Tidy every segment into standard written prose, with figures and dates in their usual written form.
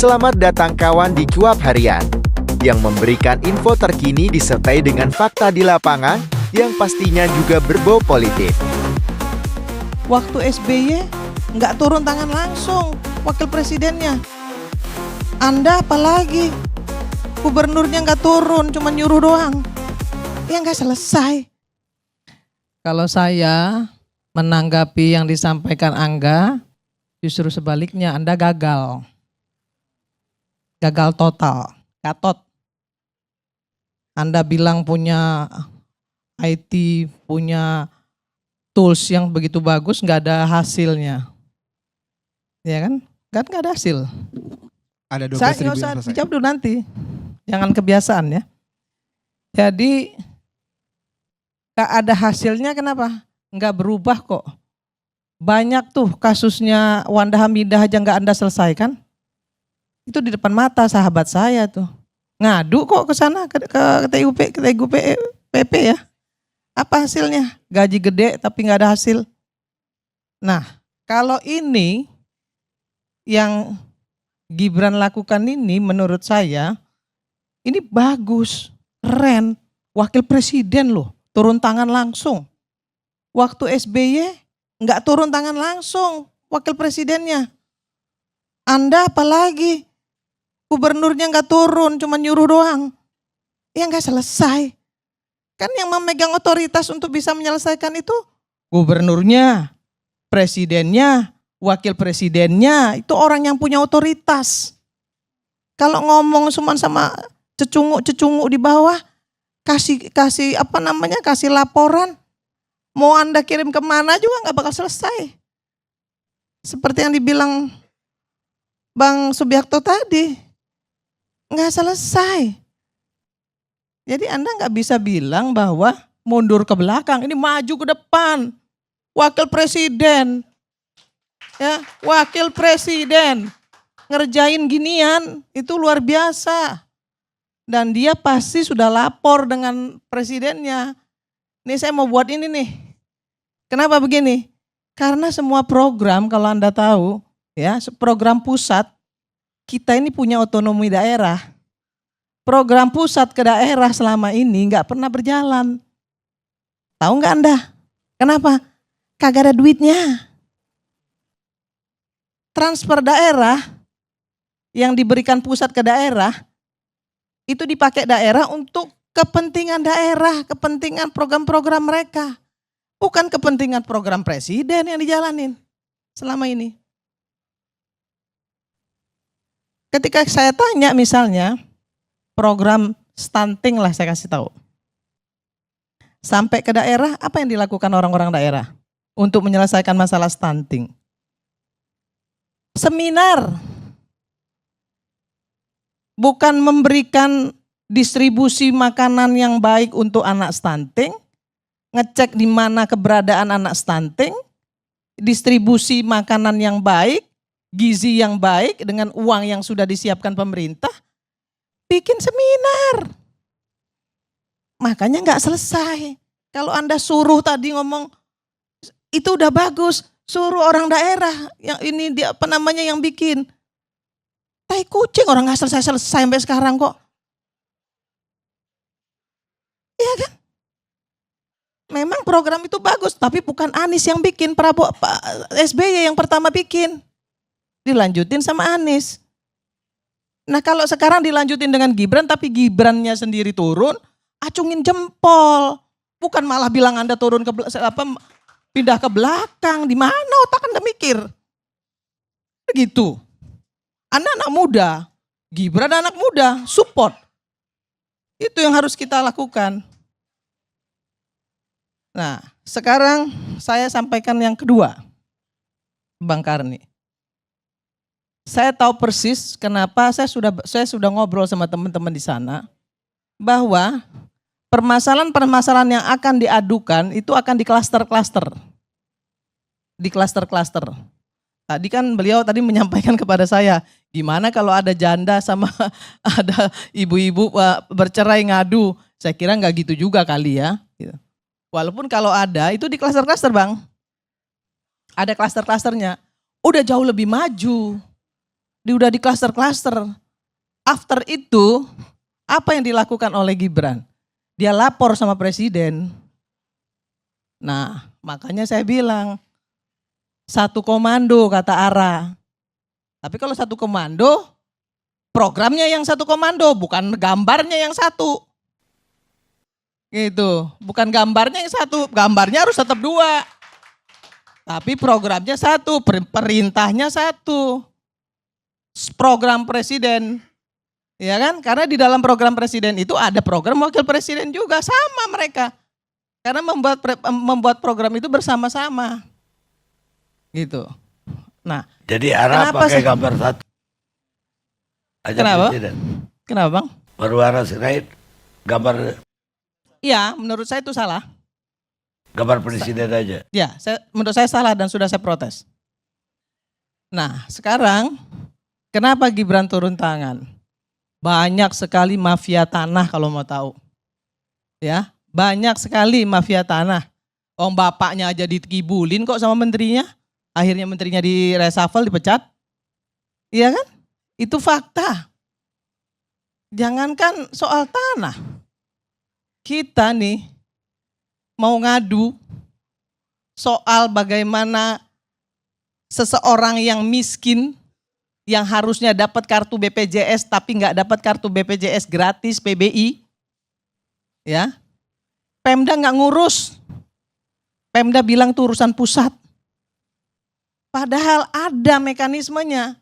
Selamat datang kawan di Cuap Harian, yang memberikan info terkini disertai dengan fakta di lapangan yang pastinya juga berbau politik. Waktu SBY nggak turun tangan langsung wakil presidennya. Anda apalagi gubernurnya nggak turun, cuma nyuruh doang. Ya nggak selesai. Kalau saya menanggapi yang disampaikan Angga, justru sebaliknya Anda gagal. Gagal total, gatot. Anda bilang punya IT, punya tools yang begitu bagus, nggak ada hasilnya. Ya kan? Kan nggak ada hasil. Ada 12.000 Saya nggak yang usah selesai. dijawab dulu nanti. Jangan kebiasaan ya. Jadi nggak ada hasilnya kenapa? Nggak berubah kok. Banyak tuh kasusnya Wanda Hamidah aja nggak Anda selesaikan. Itu di depan mata sahabat saya tuh. Ngadu kok ke sana ke TGUP ya. Apa hasilnya? Gaji gede tapi nggak ada hasil. Nah, kalau ini yang Gibran lakukan ini menurut saya ini bagus, keren. Wakil presiden loh, turun tangan langsung. Waktu SBY nggak turun tangan langsung wakil presidennya. Anda apalagi gubernurnya nggak turun, cuma nyuruh doang. Ya nggak selesai. Kan yang memegang otoritas untuk bisa menyelesaikan itu gubernurnya, presidennya, wakil presidennya, itu orang yang punya otoritas. Kalau ngomong cuma sama cecunguk di bawah, kasih laporan, mau Anda kirim kemana juga nggak bakal selesai. Seperti yang dibilang Bang Subiakto tadi, nggak selesai. Jadi Anda nggak bisa bilang bahwa mundur ke belakang, ini maju ke depan. Wakil presiden, ya wakil presiden ngerjain ginian itu luar biasa. Dan dia pasti sudah lapor dengan presidennya. Nih saya mau buat ini nih. Kenapa begini? Karena semua program kalau Anda tahu, ya program pusat, kita ini punya otonomi daerah. Program pusat ke daerah selama ini nggak pernah berjalan. Tahu nggak Anda? Kenapa? Kagak ada duitnya. Transfer daerah yang diberikan pusat ke daerah, itu dipakai daerah untuk kepentingan daerah, kepentingan program-program mereka. Bukan kepentingan program presiden yang dijalanin selama ini. Ketika saya tanya misalnya, program stunting lah saya kasih tahu. Sampai ke daerah, apa yang dilakukan orang-orang daerah untuk menyelesaikan masalah stunting? Seminar. Bukan memberikan distribusi makanan yang baik untuk anak stunting, ngecek di mana keberadaan anak stunting, distribusi makanan yang baik, gizi yang baik dengan uang yang sudah disiapkan pemerintah, bikin seminar. Makanya nggak selesai. Kalau Anda suruh tadi ngomong itu udah bagus, suruh orang daerah yang ini dia yang bikin. Tai kucing, orang nggak selesai sampai sekarang kok. Iya kan? Memang program itu bagus, tapi bukan Anies yang bikin, SBY yang pertama bikin. Dilanjutin sama Anies. Nah kalau sekarang dilanjutin dengan Gibran, tapi Gibrannya sendiri turun, acungin jempol. Bukan malah bilang Anda turun pindah ke belakang. Di mana otak Anda mikir? Begitu. Anda anak muda, Gibran anak muda, support. Itu yang harus kita lakukan. Nah, sekarang saya sampaikan yang kedua, Bang Karni. Saya tahu persis kenapa saya sudah ngobrol sama teman-teman di sana, bahwa permasalahan-permasalahan yang akan diadukan itu akan di klaster-klaster. Di klaster-klaster. Tadi kan beliau tadi menyampaikan kepada saya, gimana kalau ada janda sama ada ibu-ibu bercerai ngadu. Saya kira nggak gitu juga kali ya. Walaupun kalau ada itu di klaster-klaster Bang. Ada klaster-klasternya. Udah jauh lebih maju. udah di klaster-klaster. After itu, apa yang dilakukan oleh Gibran? Dia lapor sama presiden. Nah, makanya saya bilang, satu komando kata Ara. Tapi kalau satu komando, programnya yang satu komando, bukan gambarnya yang satu. Gitu, bukan gambarnya yang satu, gambarnya harus tetap dua. Tapi programnya satu, perintahnya satu. Program presiden. Ya kan? Karena di dalam program presiden itu ada program wakil presiden juga, sama mereka. Karena membuat program itu bersama-sama. Gitu. Nah, jadi Ara pakai gambar satu. Aja kenapa? Presiden. Kenapa Bang? Baru Ara Sirait gambar. Iya, menurut saya itu salah. Gambar presiden aja. Ya, menurut saya salah dan sudah saya protes. Nah, sekarang kenapa Gibran turun tangan? Banyak sekali mafia tanah kalau mau tahu. Ya, banyak sekali mafia tanah. Om bapaknya aja dikibulin kok sama menterinya. Akhirnya menterinya di reshuffle, dipecat. Iya kan? Itu fakta. Jangankan soal tanah. Kita nih mau ngadu soal bagaimana seseorang yang miskin yang harusnya dapat kartu BPJS tapi nggak dapat kartu BPJS gratis PBI, ya, Pemda nggak ngurus, Pemda bilang itu urusan pusat, padahal ada mekanismenya.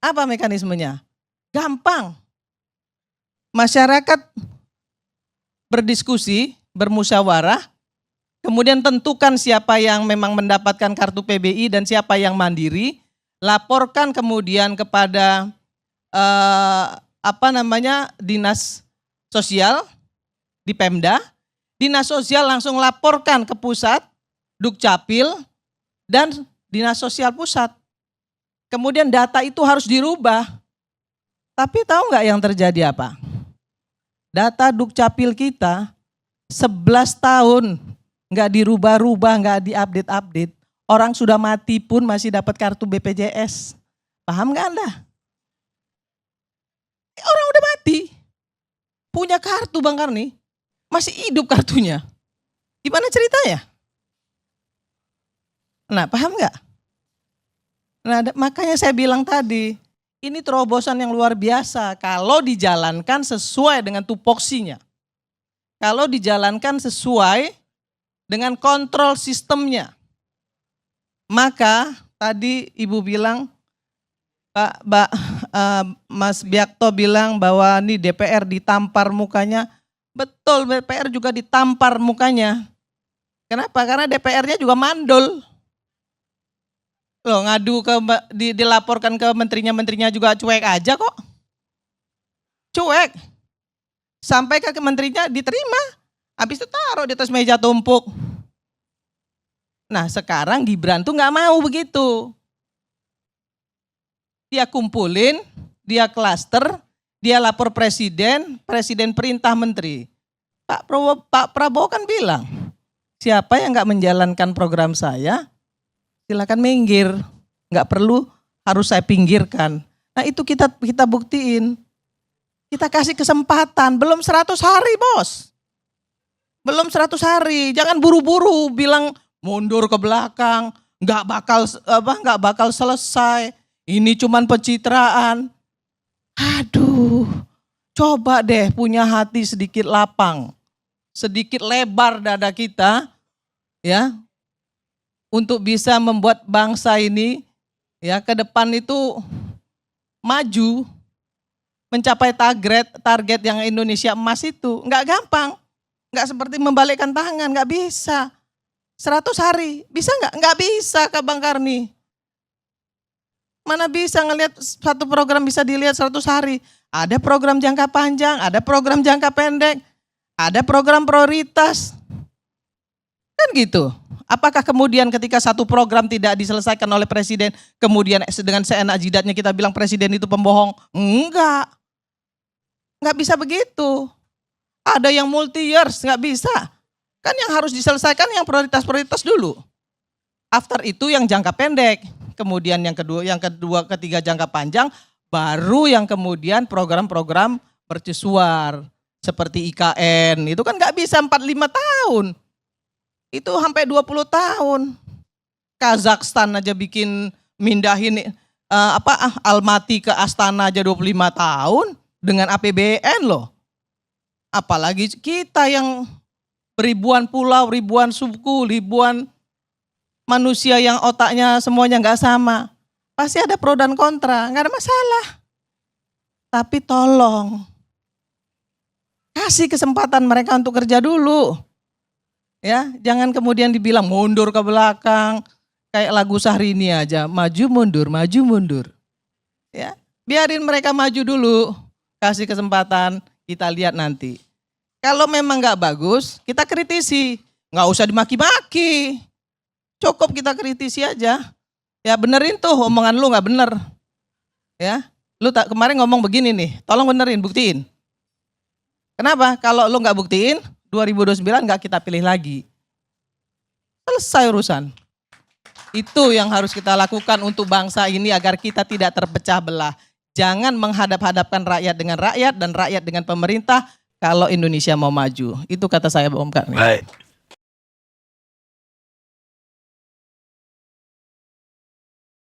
Apa mekanismenya? Gampang, masyarakat berdiskusi, bermusyawarah, kemudian tentukan siapa yang memang mendapatkan kartu PBI dan siapa yang mandiri. Laporkan kemudian kepada dinas sosial di Pemda, dinas sosial langsung laporkan ke pusat, Dukcapil dan dinas sosial pusat. Kemudian data itu harus dirubah. Tapi tahu nggak yang terjadi apa? Data Dukcapil kita 11 tahun nggak dirubah-rubah, nggak diupdate-update. Orang sudah mati pun masih dapat kartu BPJS. Paham nggak Anda? Orang udah mati, punya kartu Bang Karni, masih hidup kartunya. Gimana ceritanya? Nah, paham nggak? Nah, makanya saya bilang tadi, ini terobosan yang luar biasa kalau dijalankan sesuai dengan tupoksinya. Kalau dijalankan sesuai dengan kontrol sistemnya. Maka tadi Ibu bilang, Mas Biakto bilang bahwa ini DPR ditampar mukanya. Betul, DPR juga ditampar mukanya. Kenapa? Karena DPR-nya juga mandul. Loh, ngadu dilaporkan ke menterinya juga cuek aja kok. Cuek. Sampai ke menterinya diterima. Habis itu taruh di atas meja tumpuk. Nah, sekarang Gibran tuh nggak mau begitu. Dia kumpulin, dia klaster, dia lapor presiden, presiden perintah menteri. Pak Prabowo kan bilang, siapa yang nggak menjalankan program saya, silakan minggir. Nggak perlu harus saya pinggirkan. Nah, itu kita buktiin. Kita kasih kesempatan, belum 100 hari bos. Belum 100 hari, jangan buru-buru bilang mundur ke belakang, nggak bakal selesai. Ini cuman pencitraan. Aduh, coba deh punya hati sedikit lapang, sedikit lebar dada kita, ya, untuk bisa membuat bangsa ini, ya, ke depan itu maju, mencapai target yang Indonesia emas itu. Nggak gampang, nggak seperti membalikkan tangan, nggak bisa. 100 hari, bisa nggak? Nggak bisa Kak Bang Karni. Mana bisa ngelihat satu program bisa dilihat 100 hari. Ada program jangka panjang, ada program jangka pendek, ada program prioritas. Kan gitu. Apakah kemudian ketika satu program tidak diselesaikan oleh presiden, kemudian dengan seenak jidatnya kita bilang presiden itu pembohong? Enggak. Nggak bisa begitu. Ada yang multi years, nggak bisa. Kan yang harus diselesaikan yang prioritas-prioritas dulu. After itu yang jangka pendek. Kemudian yang kedua, ketiga jangka panjang, Baru yang kemudian program-program mercusuar seperti IKN itu kan nggak bisa 45 tahun. Itu sampai 20 tahun. Kazakhstan aja bikin mindahin Almaty ke Astana aja 25 tahun dengan APBN loh. Apalagi kita yang ribuan pulau, ribuan suku, ribuan manusia yang otaknya semuanya nggak sama. Pasti ada pro dan kontra, nggak ada masalah. Tapi tolong kasih kesempatan mereka untuk kerja dulu. Ya, jangan kemudian dibilang mundur ke belakang. Kayak lagu Syahrini aja, maju mundur, maju mundur. Ya, biarin mereka maju dulu. Kasih kesempatan, kita lihat nanti. Kalau memang nggak bagus, kita kritisi. Nggak usah dimaki-maki. Cukup kita kritisi aja. Ya benerin tuh omongan lu nggak bener. Ya, lu kemarin ngomong begini nih, tolong benerin, buktiin. Kenapa? Kalau lu nggak buktiin, 2029 nggak kita pilih lagi. Selesai urusan. Itu yang harus kita lakukan untuk bangsa ini agar kita tidak terpecah belah. Jangan menghadap-hadapkan rakyat dengan rakyat dan rakyat dengan pemerintah kalau Indonesia mau maju. Itu kata saya, Om Karni. Baik.